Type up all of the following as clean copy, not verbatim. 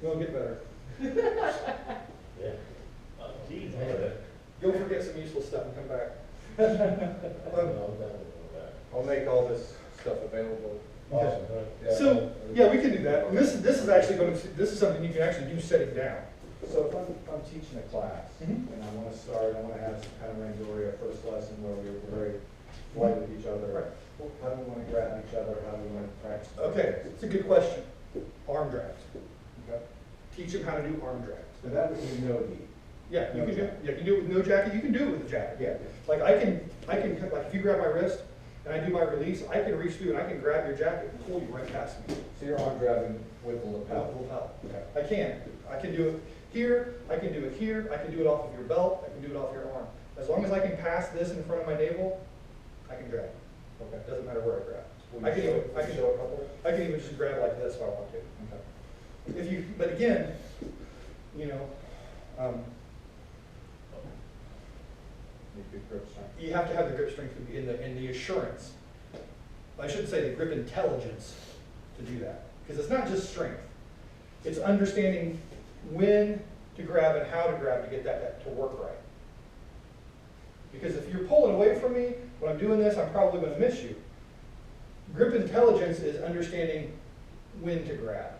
It'll get better. Yeah. Geez, You'll forget some useful stuff and come back. I'll make all this stuff available. Awesome. Yeah. So, yeah, we can do that. And this is actually going to, this is something you can actually do sitting down. So if I'm teaching a class, Mhm. and I want to have some kind of Randoria first lesson where we're very polite with each other. Right. Well, how do we want to grab each other? How do we want to practice? Okay, it's a good question. Arm drags. Okay. Teach them how to do arm drags. So that would be no gi. Yeah, you No can do, jacket. yeah, you can do it with no jacket, you can do it with a jacket. Yeah. Like I can, like if you grab my wrist and I do my release, I can reach through and I can grab your jacket and pull you right past me. So you're arm grabbing with the With lapel. the lapel. Okay. I can do it here, I can do it here, I can do it off of your belt, I can do it off your arm. As long as I can pass this in front of my navel, I can grab. Okay. It doesn't matter where I grab. Will I you can show- even, will you show a couple? I can even just grab like this if I want to. Okay. If you, but again, you know, Need good grip strength. you have to have the grip strength and the assurance. I shouldn't say the grip intelligence to do that, because it's not just strength. It's understanding when to grab and how to grab to get that to work right. Because if you're pulling away from me, when I'm doing this, I'm probably going to miss you. Grip intelligence is understanding when to grab.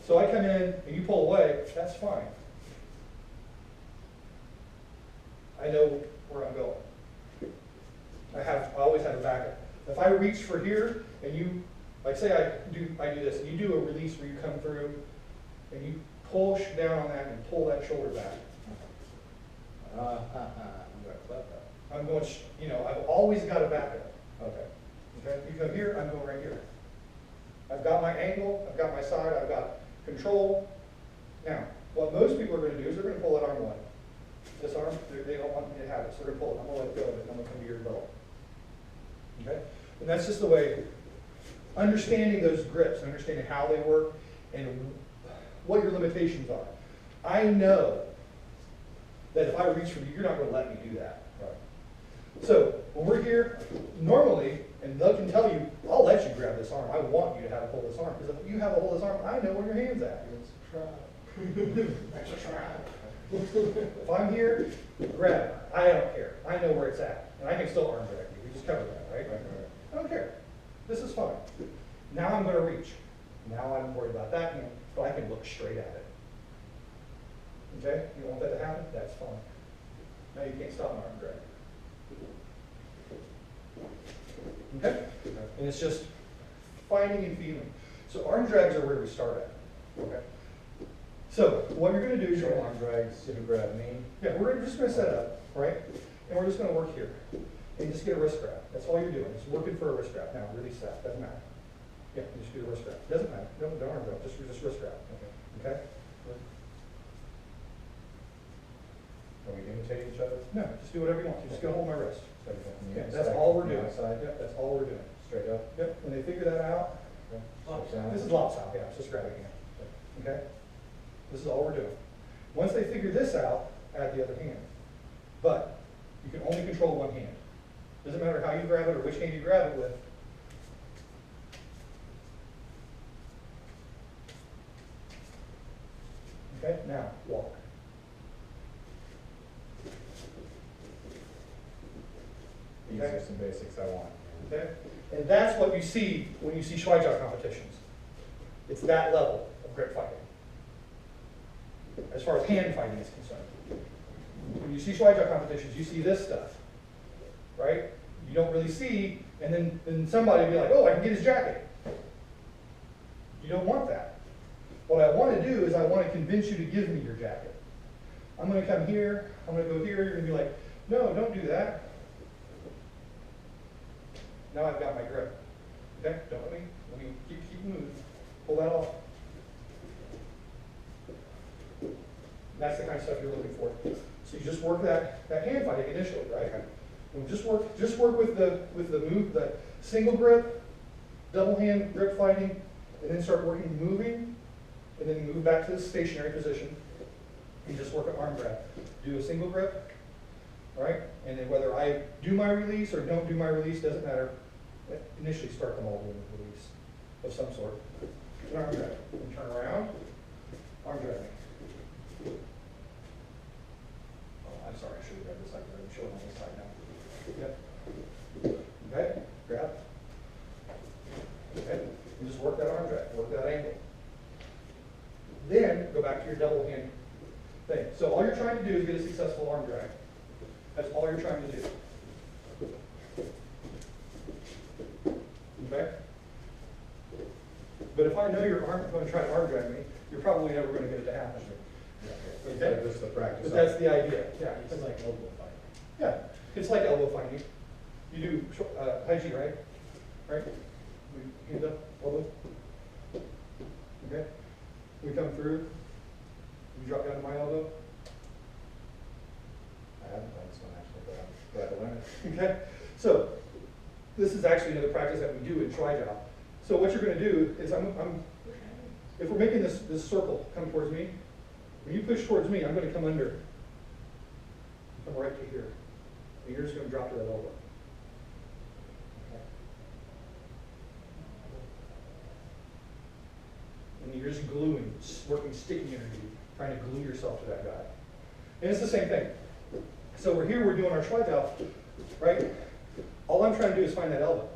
So I come in and you pull away, that's fine. I know where I'm going. I always have a backup. If I reach for here and you, like say I do this, and you do a release where you come through and you push down on that and pull that shoulder back. I'm gonna clip that. I'm going, you know, I've always got a backup. Okay. Okay, you come here, I'm going right here. I've got my angle, I've got my side, I've got control. Now, what most people are going to do is they're going to pull that arm away. This arm, they don't want me to have it, so they're going to pull it. I'm going to let go of it, and I'm going to come to your belt. Okay? And that's just the way, understanding those grips, understanding how they work, and what your limitations are. I know that if I reach for you, you're not going to let me do that. Right. So when we're here, normally, and they can tell you, I'll let you grab this arm. I want you to have a hold of this arm. Because if you have a hold of this arm, I know where your hand's at. If I'm here, grab it. I don't care. I know where it's at. And I can still arm drag you. We just covered that, right? Right. I don't care. This is fine. Now I'm going to reach. Now I'm worried about that, you know, but I can look straight at it. Okay? You don't want that to happen? That's fine. Now you can't stop my arm drag. Okay? And it's just finding and feeling. So arm drags are where we start at. Okay? So what you're going to do is So you're arm drags, to grab me. yeah, we're just going to set up, right? And we're just going to work here. And just get a wrist grab. That's all you're doing. It's working for a wrist grab. Now release that. Doesn't matter. Yeah, you just do a wrist grab. Doesn't matter. No, don't arm grab. Just wrist grab. Okay. Okay? Can we imitate each other? No, just do whatever you want. You're just going to hold my wrist. So we got from the Yeah, inside, that's all we're from the doing. outside, Yep, that's all we're doing. straight up. Yep, when they figure that out, Okay. Step down. this is lops out, yeah, it's just grabbing it. Okay? This is all we're doing. Once they figure this out, add the other hand. But you can only control one hand. Doesn't matter how you grab it or which hand you grab it with. Okay, now walk. These are some basics I want. Okay? And that's what you see when you see Schweitzer competitions. It's that level of grip fighting. As far as hand fighting is concerned. When you see Schweitzer competitions, you see this stuff. Right? You don't really see, and then somebody will be like, oh, I can get his jacket. You don't want that. What I want to do is I want to convince you to give me your jacket. I'm going to come here, I'm going to go here, you're going to be like, no, don't do that. Now I've got my grip. Okay, don't let me keep moving. Pull that off. That's the kind of stuff you're looking for. So you just work that hand fighting initially, right? And just work with the move, the single grip, double hand grip fighting, and then start working moving, and then move back to the stationary position. And just work an arm grab. Do a single grip, right? And then whether I do my release or don't do my release doesn't matter. Initially start them all doing a release of some sort. An arm grab. And turn around. back to your double hand thing. So all you're trying to do is get a successful arm drag. That's all you're trying to do. Okay? But if I know your arm going to try to arm drag me, you're probably never going to get it to happen. Okay, this is the practice. But that's the idea. Yeah. It's like elbow fight. Yeah. It's like elbow finding. You do high G, right? Right? We hand up, elbow. Okay? We come through. You drop down to my elbow. I haven't done this one actually, but I'm glad to learn it. Okay? So, this is actually another practice that we do in Tri-Jowl. So what you're going to do is if we're making this circle come towards me, when you push towards me, I'm going to come under. Come right to here. And you're just going to drop to that elbow. Okay? And you're just gluing, working sticking energy, trying to glue yourself to that guy. And it's the same thing. So we're here, we're doing our Tri-Jowl, right? All I'm trying to do is find that elbow.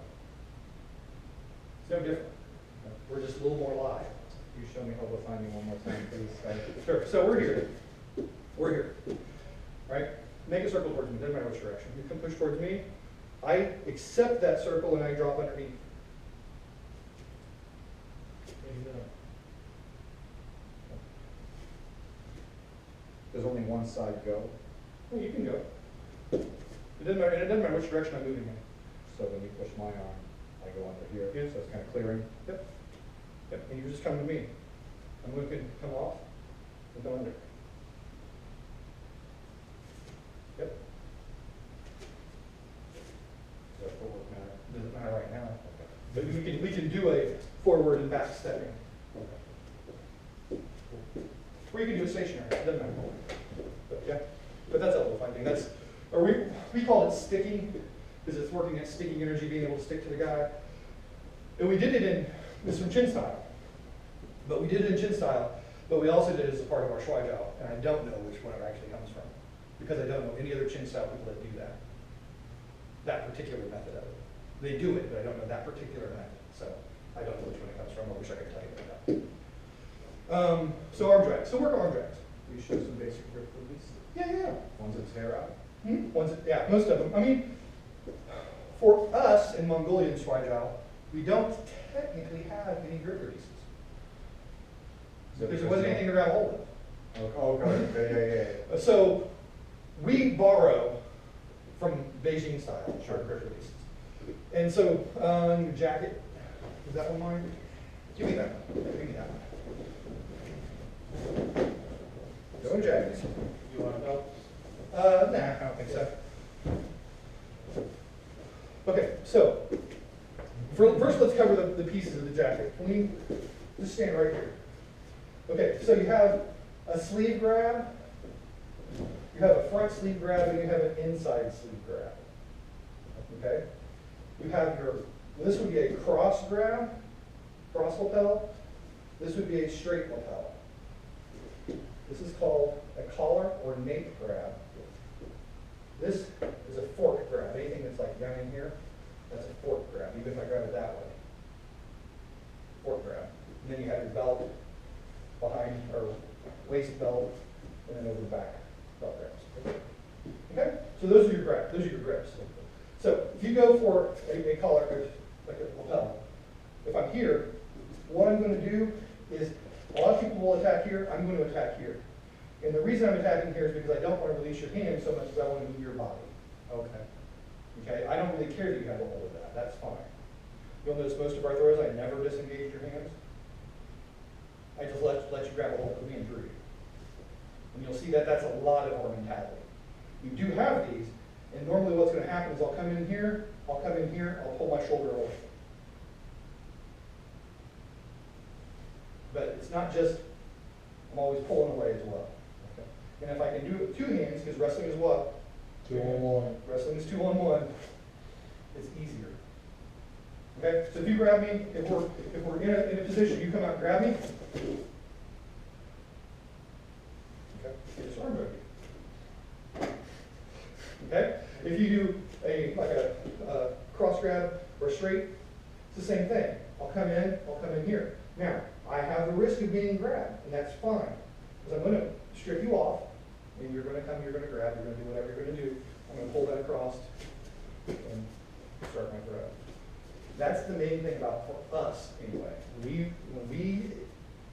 It's no different. We're just a little more live. You show me elbow finding one more time, please. Sure. So we're here. We're here. Right? Make a circle towards me. Doesn't matter which direction. You can push towards me. I accept that circle and I drop underneath. There you go. Does only one side go? Well, you can go. It doesn't matter. It doesn't matter which direction I'm moving in. So when you push my arm, I go under here, Yes. so it's kind of clearing. Yep. Yep. And you just come to me. I'm going to come off and go under. Yep. Does that forward matter? Doesn't matter right now. But we can do a forward and back stepping. Or you can do it stationary. It doesn't matter. But yeah. But that's elbow finding. That's or we call it sticking because it's working at sticking energy, being able to stick to the guy. And we did it in this from chin style. But we did it in chin style, but we also did it as a part of our Tri-Jowl. And I don't know which one it actually comes from. Because I don't know any other chin style people that do that. That particular method of it. They do it, but I don't know that particular method. So I don't know which one it comes from. I wish I could tell you about that. So arm drags. So work arm drags. You show some basic grip release. Yeah. One's a tear out. Yeah, most of them. I mean, for us in Mongolian Tri-Jowl, we don't technically have any grip releases. Because there wasn't anything to grab hold of. Oh, okay, yeah. So we borrow from Beijing style Sure. grip releases. And so your jacket, is that one mine? Give me that one. Give me that one. No jackets. You want to go? Nah, I don't think so. Okay, so first let's cover the pieces of the jacket. Can we just stand right here? Okay, so you have a sleeve grab, you have a front sleeve grab, and you have an inside sleeve grab. Okay? You have this would be a cross grab, cross lapel. This would be a straight lapel. This is called a collar or nape grab. This is a fork grab. Anything that's like down in here, that's a fork grab, even if I grab it that way. Fork grab. And then you have your belt behind, or waist belt, and then over the back, belt grabs. Okay? So those are your grabs. Those are your grips. So if you go for a collar, like a lapel, if I'm here, what I'm going to do is, a lot of people will attack here, I'm going to attack here. And the reason I'm attacking here is because I don't want to release your hand so much as I want to move your body. Okay. Okay? I don't really care that you have a hold of that. That's fine. You'll notice most of our throws, I never disengage your hands. I just let you grab a hold of me and through you. And you'll see that that's a lot of our mentality. We do have these, and normally what's going to happen is I'll come in here, I'll pull my shoulder away. But it's not just, I'm always pulling away as well. Okay? And if I can do it with two hands, because wrestling is what? 2-on-1. Wrestling is 2-on-1. It's easier. Okay? So if you grab me, if we're in a position, you come out and grab me. Okay? Get this arm moving. Okay? If you do a cross grab or straight, it's the same thing. I'll come in here. Now, I have the risk of being grabbed, and that's fine. Because I'm gonna strip you off, and you're gonna come, you're gonna grab, you're gonna do whatever you're gonna do. I'm gonna pull that across and start my throw. That's the main thing about for us anyway. When we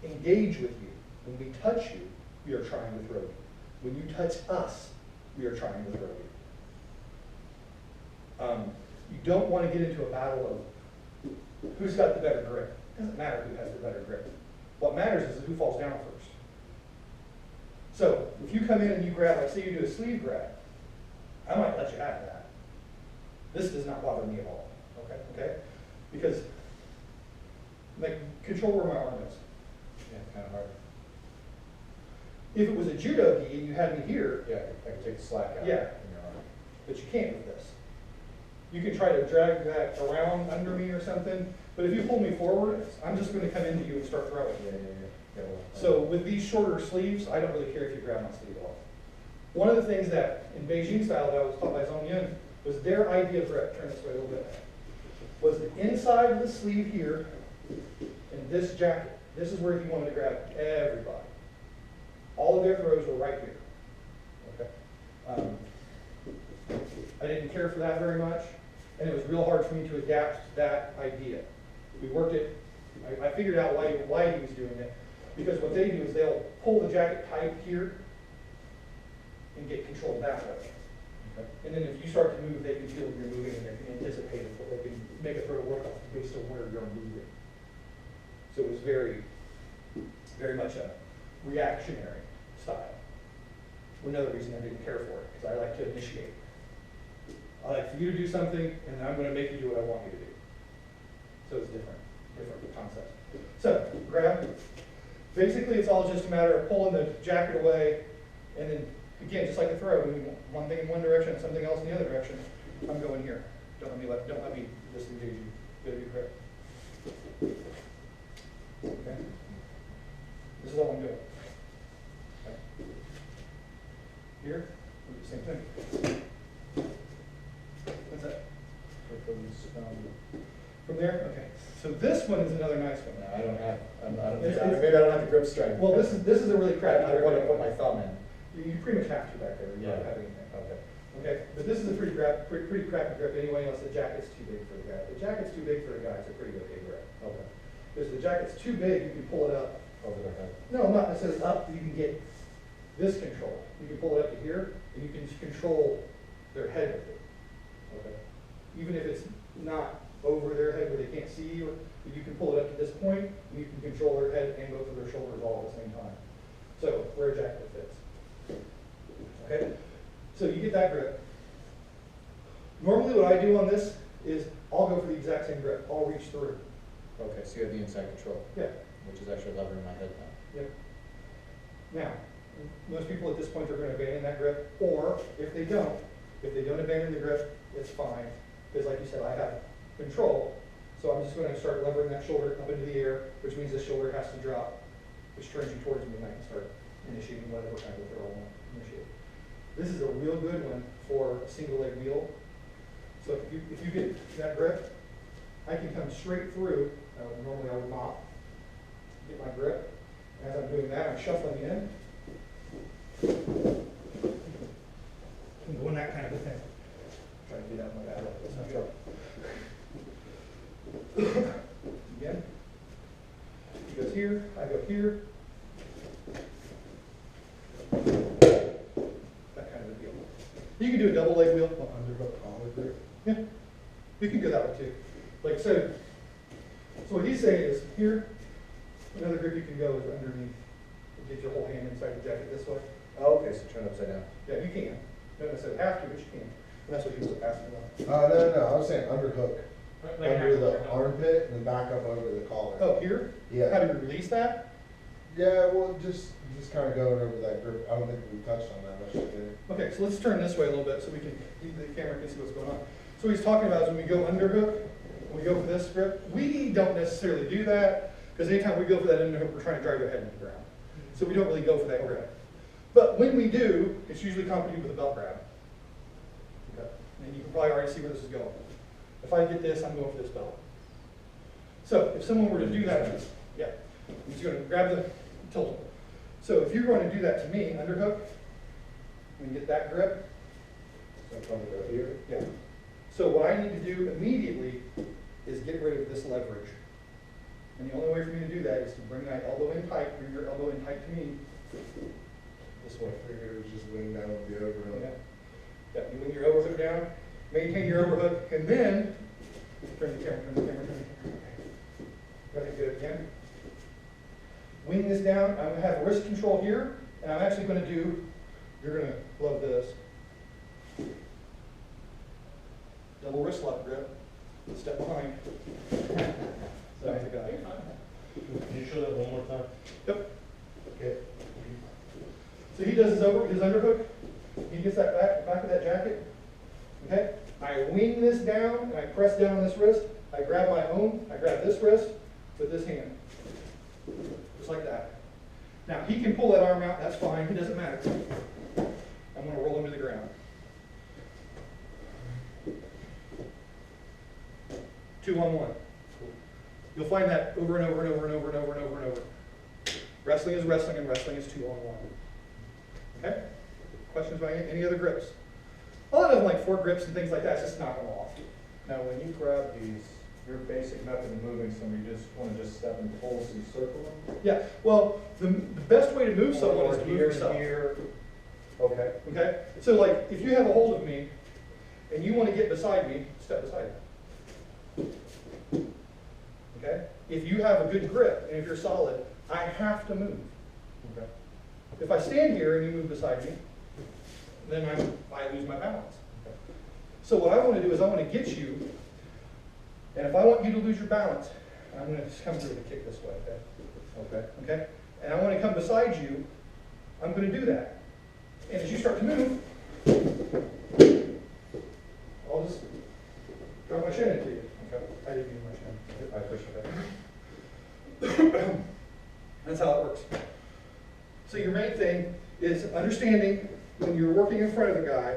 engage with you, when we touch you, we are trying to throw you. When you touch us, we are trying to throw you. You don't want to get into a battle of who's got the better grip. It doesn't matter who has the better grip. What matters is who falls down first. So if you come in and you grab, like say you do a sleeve grab, I might let you have that. This does not bother me at all. Okay? Because like control where my arm is. Yeah, kind of hard. If it was a judo gi and you had me here, Yeah, I could take the slack out. Yeah. in your arm. but you can't with this. You can try to drag that around under me or something, but if you pull me forward, I'm just going to come into you and start throwing. Yeah, well, So with these shorter sleeves, I don't really care if you grab my sleeve off. One of the things that in Beijing style that I was taught by Zhong Yun was their idea of grip, turn this way a little bit, was the inside of the sleeve here and this jacket. This is where he wanted to grab everybody. All of their throws were right here. Okay. I didn't care for that very much, and it was real hard for me to adapt to that idea. We worked it. I figured out why he was doing it, because what they do is they'll pull the jacket tight here and get control that way. Okay. And then if you start to move, they can feel you're moving and they can anticipate it. They can make a throw work off based on where you're moving. So it was very, very much a reactionary style. Another reason I didn't care for it, because I like to initiate. I like for you to do something, and then I'm going to make you do what I want you to do. So it's different concept. So grab. Basically, it's all just a matter of pulling the jacket away, and then again, just like a throw, moving one thing in one direction, something else in the other direction. I'm going here. Don't let me disengage you. Gotta be quick. Okay. This is all I'm doing. Okay. Here, we do the same thing. What's that? From there? Okay. So this one is another nice one. No, I don't have, It's- maybe I don't have the grip strength. Well, this is a really crappy I want to put my grip. thumb in. You pretty much have to back there. You don't Yeah. have anything. Okay. Okay, but this is a pretty crappy grip anyway, unless the jacket's too big for the guy. If the jacket's too big for the guy, it's a pretty okay grip. Okay. If the jacket's too big, you can pull it up. Over their head. No, not necessarily up, you can get this control. You can pull it up to here, and you can control their head with it. Okay. Even if it's not over their head where they can't see you, you can pull it up to this point, and you can control their head and both of their shoulders all at the same time. So, where a jacket fits. Okay? So you get that grip. Normally what I do on this is I'll go for the exact same grip. I'll reach through. Okay, so you have the inside control, Yeah. which is actually levering my head now. Yep. Now, most people at this point are going to abandon that grip, or if they don't abandon the grip, it's fine. Because like you said, I have control. So I'm just going to start levering that shoulder up into the air, which means the shoulder has to drop, which turns you towards me, and I can start initiating whatever kind of throw I want to initiate. This is a real good one for a single leg wheel. So if you get that grip, I can come straight through. Normally I would not get my grip. As I'm doing that, I'm shuffling in. I'm doing that kind of a thing. Trying to do that in my bad. That's not trouble. Again. He goes here, I go here. That kind of a deal. You can do a double leg wheel. Underhook collar grip. Yeah, you can go that way too. Like so. So what he's saying is here, another grip you can go is underneath. Get your whole hand inside the jacket this way. Oh, okay, so turn upside down. Yeah, you can. Don't necessarily have to, but you can. And that's what he was asking about. No, I was saying underhook, under the armpit and then back up over the collar. Oh, here? How Yeah. do you release that? Yeah, well, just kind of going over that grip. I don't think we touched on that much today. Okay, so let's turn this way a little bit so we can, the camera can see what's going on. So what he's talking about is when we go underhook, when we go for this grip, we don't necessarily do that, because anytime we go for that underhook, we're trying to drive your head into the ground. So we don't really go for that grip. But when we do, it's usually accompanied with a belt grab. Okay. And you can probably already see where this is going. If I get this, I'm going for this belt. So if someone were to do that, yeah, I'm just going to grab the tilt. So if you're going to do that to me, underhook, and get that grip, So I'm trying to go here. yeah. So what I need to do immediately is get rid of this leverage. And the only way for me to do that is to bring my elbow in tight, bring your elbow in tight to me, this way. I figured it was just leaning down with the overhead. Yeah, yeah, you wing your overhook down, maintain your overhook, and then, turn the camera, turn the camera, turn the camera. Go ahead, do it again. Wing this down, I'm gonna have wrist control here, and I'm actually gonna do, you're gonna love this. Double wrist lock grip, step behind. That's the guy. Can you show that one more time? Yep. Okay. So he does his underhook, he gets that back of that jacket, okay? I wing this down, and I press down on this wrist, I grab this wrist with this hand, just like that. Now, he can pull that arm out, that's fine, it doesn't matter. I'm gonna roll him to the ground. 2-on-1. You'll find that over and over and over and over and over and over and over. Wrestling is wrestling, and wrestling is 2-on-1. Okay? Questions about any other grips? A lot of them like 4 grips and things like that, it's just knock them off. Now, when you grab these, your basic method of moving some, you just want to just step and pull, so you circle them? Yeah, well, the best way to move someone Or is to move here, yourself. here. Okay. Okay? So like, if you have a hold of me, and you want to get beside me, step beside me. Okay? If you have a good grip, and if you're solid, I have to move. Okay. If I stand here and you move beside me, then I lose my balance. So what I want to do is I want to get you, and if I want you to lose your balance, I'm going to just come through with a kick this way, okay? Okay. Okay? And I want to come beside you, I'm going to do that. And as you start to move, I'll just drop my shin into you. Okay. I didn't use my shin. I appreciate that. That's how it works. So your main thing is understanding when you're working in front of the guy,